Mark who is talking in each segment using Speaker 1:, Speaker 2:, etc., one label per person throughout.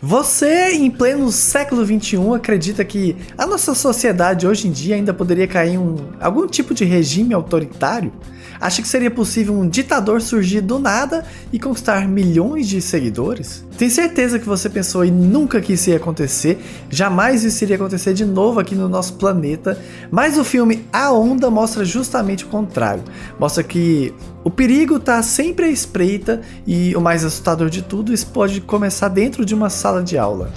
Speaker 1: Você, em pleno século XXI, acredita que a nossa sociedade hoje em dia ainda poderia cair em algum tipo de regime autoritário? Acha que seria possível um ditador surgir do nada e conquistar milhões de seguidores? Tenho certeza que você pensou e nunca que isso ia acontecer, jamais isso iria acontecer de novo aqui no nosso planeta, mas o filme A Onda mostra justamente o contrário. Mostra que o perigo está sempre à espreita e o mais assustador de tudo, isso pode começar dentro de uma sala de aula.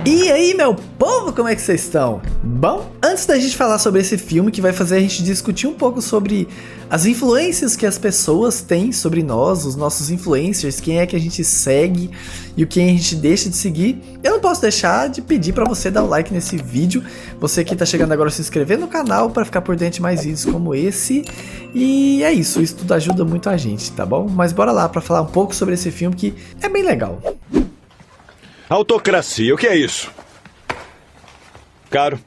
Speaker 1: E aí, meu povo, como é que vocês estão? Bom, antes da gente falar sobre esse filme que vai fazer a gente discutir um pouco sobre as influências que as pessoas têm sobre nós, os nossos influencers, quem é que a gente segue e o que a gente deixa de seguir, eu não posso deixar de pedir para você dar um like nesse vídeo, você que tá chegando agora se inscrever no canal para ficar por dentro de mais vídeos como esse, e é isso tudo ajuda muito a gente, tá bom? Mas bora lá para falar um pouco sobre esse filme que é bem legal.
Speaker 2: Autocracia, o que é isso? Caro?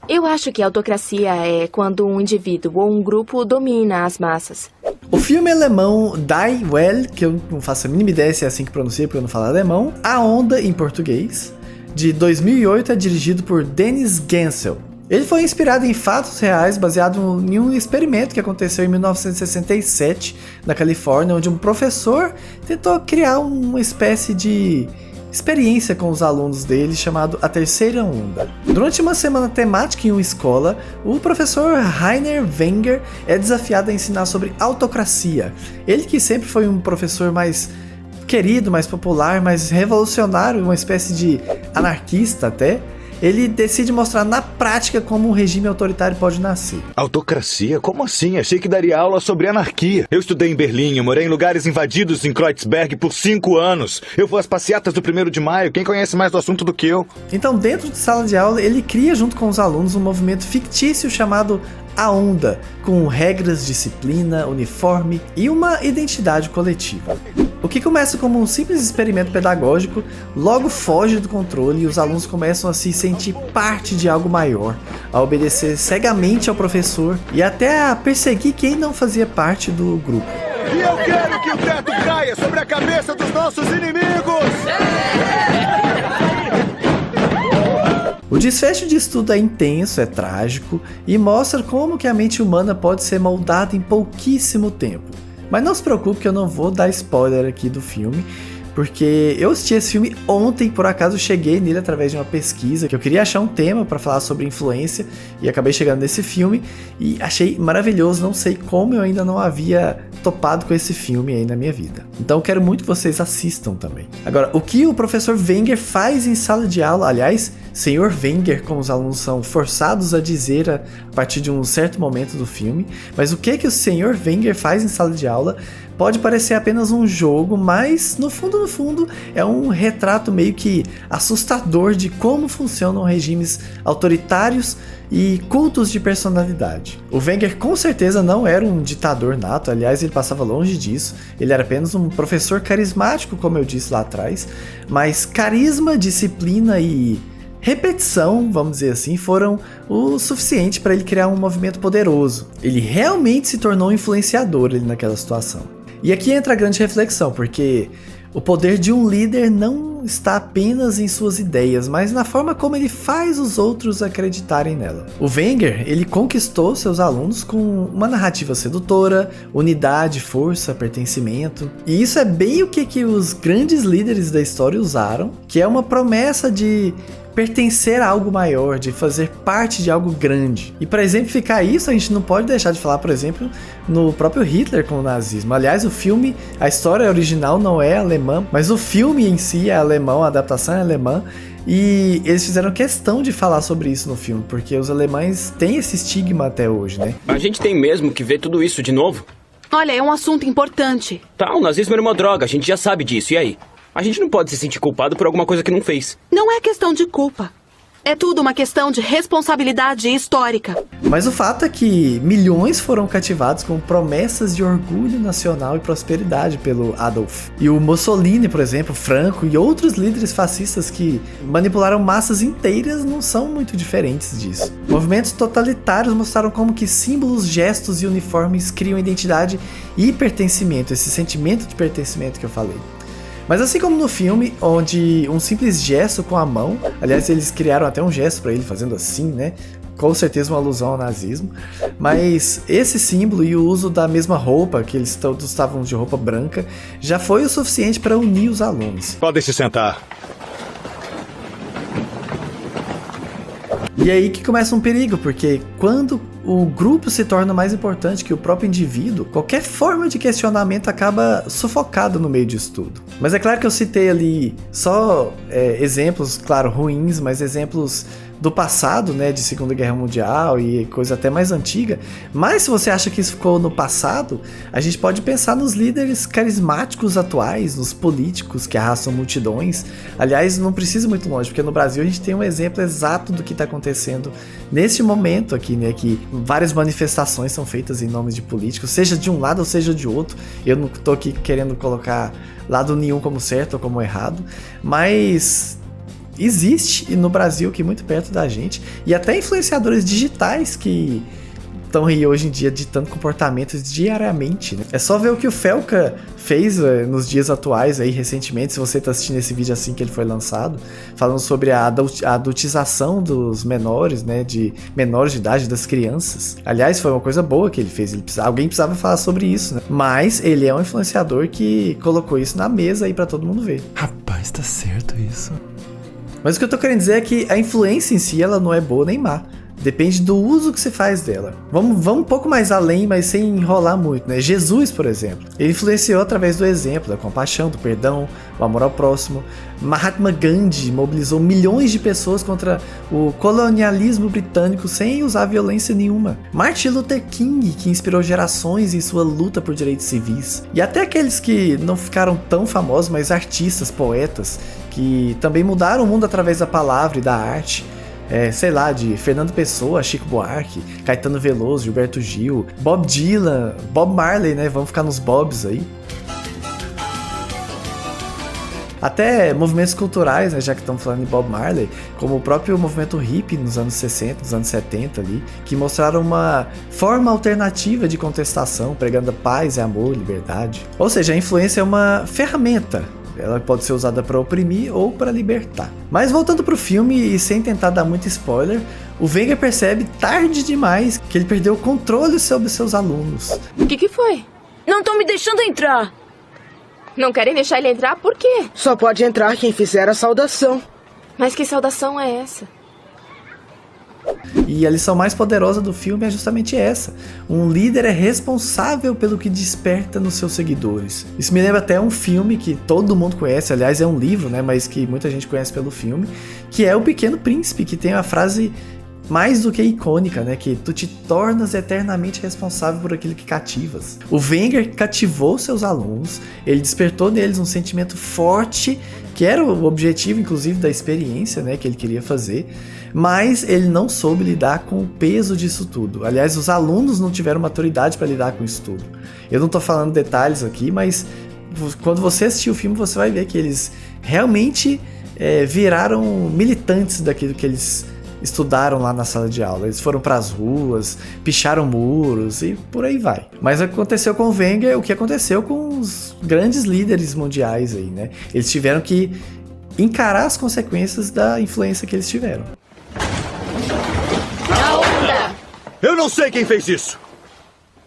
Speaker 3: Eu acho que autocracia é quando um indivíduo ou um grupo domina as massas.
Speaker 1: O filme alemão Die Welle, que eu não faço a mínima ideia se é assim que pronuncia porque eu não falo alemão, A Onda em português, de 2008, é dirigido por Dennis Gansel. Ele foi inspirado em fatos reais, baseado em um experimento que aconteceu em 1967, na Califórnia, onde um professor tentou criar uma espécie de experiência com os alunos dele, chamado A Terceira Onda. Durante uma semana temática em uma escola, o professor Rainer Wenger é desafiado a ensinar sobre autocracia. Ele que sempre foi um professor mais querido, mais popular, mais revolucionário, uma espécie de anarquista até, ele decide mostrar na prática como um regime autoritário pode nascer.
Speaker 2: Autocracia? Como assim? Achei que daria aula sobre anarquia. Eu estudei em Berlim, eu morei em lugares invadidos em Kreuzberg por 5 anos. Eu vou às passeatas do 1º de maio, quem conhece mais do assunto do que eu?
Speaker 1: Então, dentro de sala de aula, ele cria junto com os alunos um movimento fictício chamado A Onda, com regras, disciplina, uniforme e uma identidade coletiva. O que começa como um simples experimento pedagógico, logo foge do controle e os alunos começam a se sentir parte de algo maior, a obedecer cegamente ao professor e até a perseguir quem não fazia parte do grupo.
Speaker 2: E eu quero que o teto caia sobre a cabeça dos nossos inimigos!
Speaker 1: O desfecho disso tudo é intenso, é trágico e mostra como que a mente humana pode ser moldada em pouquíssimo tempo. Mas não se preocupe que eu não vou dar spoiler aqui do filme, porque eu assisti esse filme ontem, por acaso cheguei nele através de uma pesquisa, que eu queria achar um tema para falar sobre influência, e acabei chegando nesse filme, e achei maravilhoso, não sei como eu ainda não havia topado com esse filme aí na minha vida. Então eu quero muito que vocês assistam também. Agora, o que o professor Wenger faz em sala de aula, aliás, Senhor Wenger, como os alunos são forçados a dizer a partir de um certo momento do filme, mas o que o Senhor Wenger faz em sala de aula pode parecer apenas um jogo, mas no fundo é um retrato meio que assustador de como funcionam regimes autoritários e cultos de personalidade. O Wenger com certeza não era um ditador nato, aliás ele passava longe disso, ele era apenas um professor carismático, como eu disse lá atrás, mas carisma, disciplina e repetição, vamos dizer assim, foram o suficiente para ele criar um movimento poderoso. Ele realmente se tornou um influenciador ali naquela situação. E aqui entra a grande reflexão, porque o poder de um líder não está apenas em suas ideias, mas na forma como ele faz os outros acreditarem nela. O Wenger, ele conquistou seus alunos com uma narrativa sedutora, unidade, força, pertencimento. E isso é bem o que os grandes líderes da história usaram, que é uma promessa de pertencer a algo maior, de fazer parte de algo grande. E para exemplificar isso, a gente não pode deixar de falar, por exemplo, no próprio Hitler com o nazismo. Aliás, o filme, a história original não é alemã, mas o filme em si é alemão, a adaptação é alemã, e eles fizeram questão de falar sobre isso no filme, porque os alemães têm esse estigma até hoje, né?
Speaker 4: A gente tem mesmo que ver tudo isso de novo?
Speaker 5: Olha, é um assunto importante.
Speaker 4: Tá, o nazismo era uma droga, a gente já sabe disso, e aí? A gente não pode se sentir culpado por alguma coisa que não fez.
Speaker 5: Não é questão de culpa. É tudo uma questão de responsabilidade histórica.
Speaker 1: Mas o fato é que milhões foram cativados com promessas de orgulho nacional e prosperidade pelo Adolf. E o Mussolini, por exemplo, Franco e outros líderes fascistas que manipularam massas inteiras não são muito diferentes disso. Movimentos totalitários mostraram como que símbolos, gestos e uniformes criam identidade e pertencimento, esse sentimento de pertencimento que eu falei. Mas assim como no filme, onde um simples gesto com a mão, aliás, eles criaram até um gesto para ele fazendo assim, né? Com certeza uma alusão ao nazismo. Mas esse símbolo e o uso da mesma roupa, que eles todos estavam de roupa branca, já foi o suficiente para unir os alunos.
Speaker 2: Podem se sentar.
Speaker 1: E aí que começa um perigo, porque quando o grupo se torna mais importante que o próprio indivíduo, qualquer forma de questionamento acaba sufocado no meio disso tudo. Mas é claro que eu citei ali só exemplos, claro, ruins, mas exemplos do passado, né, de Segunda Guerra Mundial e coisa até mais antiga. Mas se você acha que isso ficou no passado, a gente pode pensar nos líderes carismáticos atuais, nos políticos que arrastam multidões. Aliás, não precisa ir muito longe, porque no Brasil a gente tem um exemplo exato do que está acontecendo neste momento aqui, né, que várias manifestações são feitas em nome de políticos, seja de um lado ou seja de outro. Eu não estou aqui querendo colocar lado nenhum como certo ou como errado, mas existe no Brasil, aqui muito perto da gente, e até influenciadores digitais que estão aí hoje em dia ditando comportamentos diariamente, né? É só ver o que o Felca fez nos dias atuais aí, recentemente, se você está assistindo esse vídeo assim que ele foi lançado, falando sobre a adultização dos menores, né, de menores de idade, das crianças. Aliás, foi uma coisa boa que ele fez, alguém precisava falar sobre isso, né? Mas ele é um influenciador que colocou isso na mesa aí para todo mundo ver.
Speaker 6: Rapaz, tá certo isso.
Speaker 1: Mas o que eu tô querendo dizer é que a influência em si, ela não é boa nem má. Depende do uso que você faz dela. Vamos um pouco mais além, mas sem enrolar muito, né? Jesus, por exemplo, ele influenciou através do exemplo, da compaixão, do perdão, o amor ao próximo. Mahatma Gandhi mobilizou milhões de pessoas contra o colonialismo britânico sem usar violência nenhuma. Martin Luther King, que inspirou gerações em sua luta por direitos civis. E até aqueles que não ficaram tão famosos, mas artistas, poetas, que também mudaram o mundo através da palavra e da arte. Sei lá, de Fernando Pessoa, Chico Buarque, Caetano Veloso, Gilberto Gil, Bob Dylan, Bob Marley, né? Vamos ficar nos Bobs aí. Até movimentos culturais, né, já que estamos falando de Bob Marley, como o próprio movimento hippie nos anos 60, nos anos 70 ali, que mostraram uma forma alternativa de contestação, pregando paz, amor, liberdade. Ou seja, a influência é uma ferramenta. Ela pode ser usada para oprimir ou para libertar. Mas voltando pro filme e sem tentar dar muito spoiler, o Wenger percebe tarde demais que ele perdeu o controle sobre seus alunos.
Speaker 3: O que foi?
Speaker 7: Não estão me deixando entrar.
Speaker 3: Não querem deixar ele entrar? Por quê?
Speaker 7: Só pode entrar quem fizer a saudação.
Speaker 3: Mas que saudação é essa?
Speaker 1: E a lição mais poderosa do filme é justamente essa. Um líder é responsável pelo que desperta nos seus seguidores. Isso me lembra até um filme que todo mundo conhece, aliás é um livro, né, mas que muita gente conhece pelo filme, que é O Pequeno Príncipe, que tem a frase mais do que icônica, né, que tu te tornas eternamente responsável por aquilo que cativas. O Wenger cativou seus alunos, ele despertou neles um sentimento forte, que era o objetivo, inclusive, da experiência, né, que ele queria fazer, mas ele não soube lidar com o peso disso tudo. Aliás, os alunos não tiveram maturidade para lidar com isso tudo. Eu não estou falando detalhes aqui, mas quando você assistir o filme, você vai ver que eles realmente viraram militantes daquilo que eles estudaram lá na sala de aula. Eles foram para as ruas, picharam muros e por aí vai. Mas aconteceu com o Wenger o que aconteceu com os grandes líderes mundiais aí, né? Eles tiveram que encarar as consequências da influência que eles tiveram.
Speaker 2: Eu não sei quem fez isso.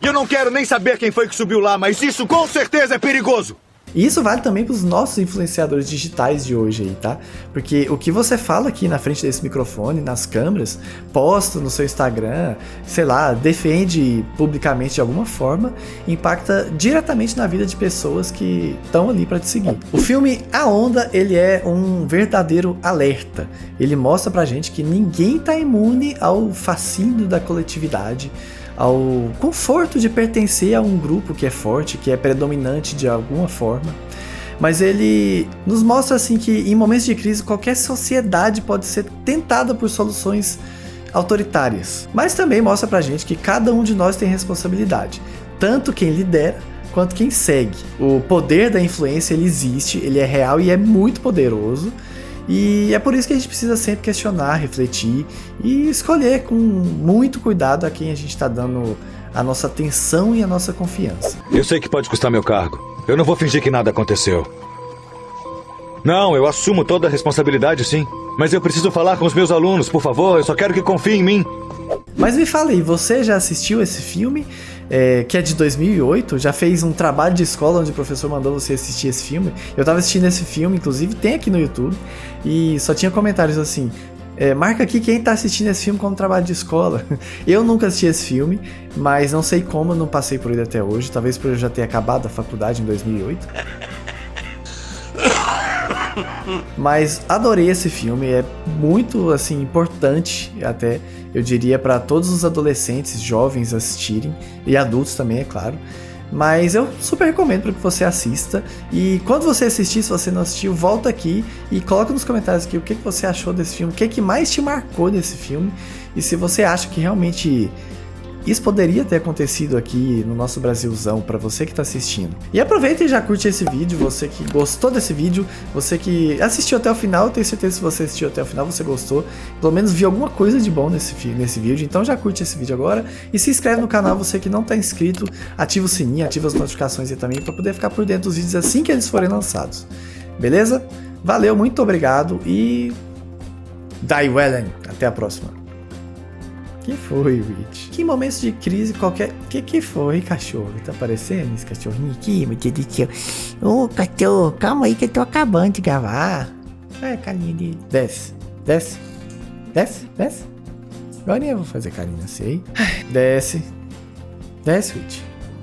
Speaker 2: E eu não quero nem saber quem foi que subiu lá, mas isso com certeza é perigoso.
Speaker 1: E isso vale também para os nossos influenciadores digitais de hoje aí, tá? Porque o que você fala aqui na frente desse microfone, nas câmeras, posta no seu Instagram, sei lá, defende publicamente de alguma forma, impacta diretamente na vida de pessoas que estão ali para te seguir. O filme A Onda, ele é um verdadeiro alerta. Ele mostra pra gente que ninguém tá imune ao fascínio da coletividade, ao conforto de pertencer a um grupo que é forte, que é predominante de alguma forma. Mas ele nos mostra assim que em momentos de crise qualquer sociedade pode ser tentada por soluções autoritárias. Mas também mostra pra gente que cada um de nós tem responsabilidade, tanto quem lidera quanto quem segue. O poder da influência ele existe, ele é real e é muito poderoso. E é por isso que a gente precisa sempre questionar, refletir e escolher com muito cuidado a quem a gente está dando a nossa atenção e a nossa confiança.
Speaker 2: Eu sei que pode custar meu cargo. Eu não vou fingir que nada aconteceu. Não, eu assumo toda a responsabilidade, sim. Mas eu preciso falar com os meus alunos, por favor. Eu só quero que confiem em mim.
Speaker 1: Mas me fala aí, você já assistiu esse filme? Que é de 2008? Já fez um trabalho de escola onde o professor mandou você assistir esse filme? Eu tava assistindo esse filme, inclusive tem aqui no YouTube. E só tinha comentários assim... marca aqui quem tá assistindo esse filme como trabalho de escola. Eu nunca assisti esse filme, mas não sei como eu não passei por ele até hoje. Talvez por eu já ter acabado a faculdade em 2008. Mas adorei esse filme, é muito assim importante até, eu diria, para todos os adolescentes, jovens assistirem, e adultos também, é claro. Mas eu super recomendo para que você assista. E quando você assistir, se você não assistiu, volta aqui e coloca nos comentários aqui o que você achou desse filme, o que mais te marcou desse filme, e se você acha que realmente isso poderia ter acontecido aqui no nosso Brasilzão, para você que tá assistindo. E aproveita e já curte esse vídeo, você que gostou desse vídeo, você que assistiu até o final, eu tenho certeza que se você assistiu até o final, você gostou, pelo menos viu alguma coisa de bom nesse vídeo, então já curte esse vídeo agora, e se inscreve no canal, você que não tá inscrito, ativa o sininho, ativa as notificações aí também, para poder ficar por dentro dos vídeos assim que eles forem lançados. Beleza? Valeu, muito obrigado e... Die Wellen, até a próxima. Que foi, Rich? Que momentos de crise qualquer... Que foi, cachorro? Tá aparecendo esse cachorrinho aqui, meu Deus do céu? Ô, cachorro, calma aí que eu tô acabando de gravar. Olha a carinha dele. Desce, desce, desce, desce. Agora eu vou fazer carinha assim aí. Desce. Desce, Rich.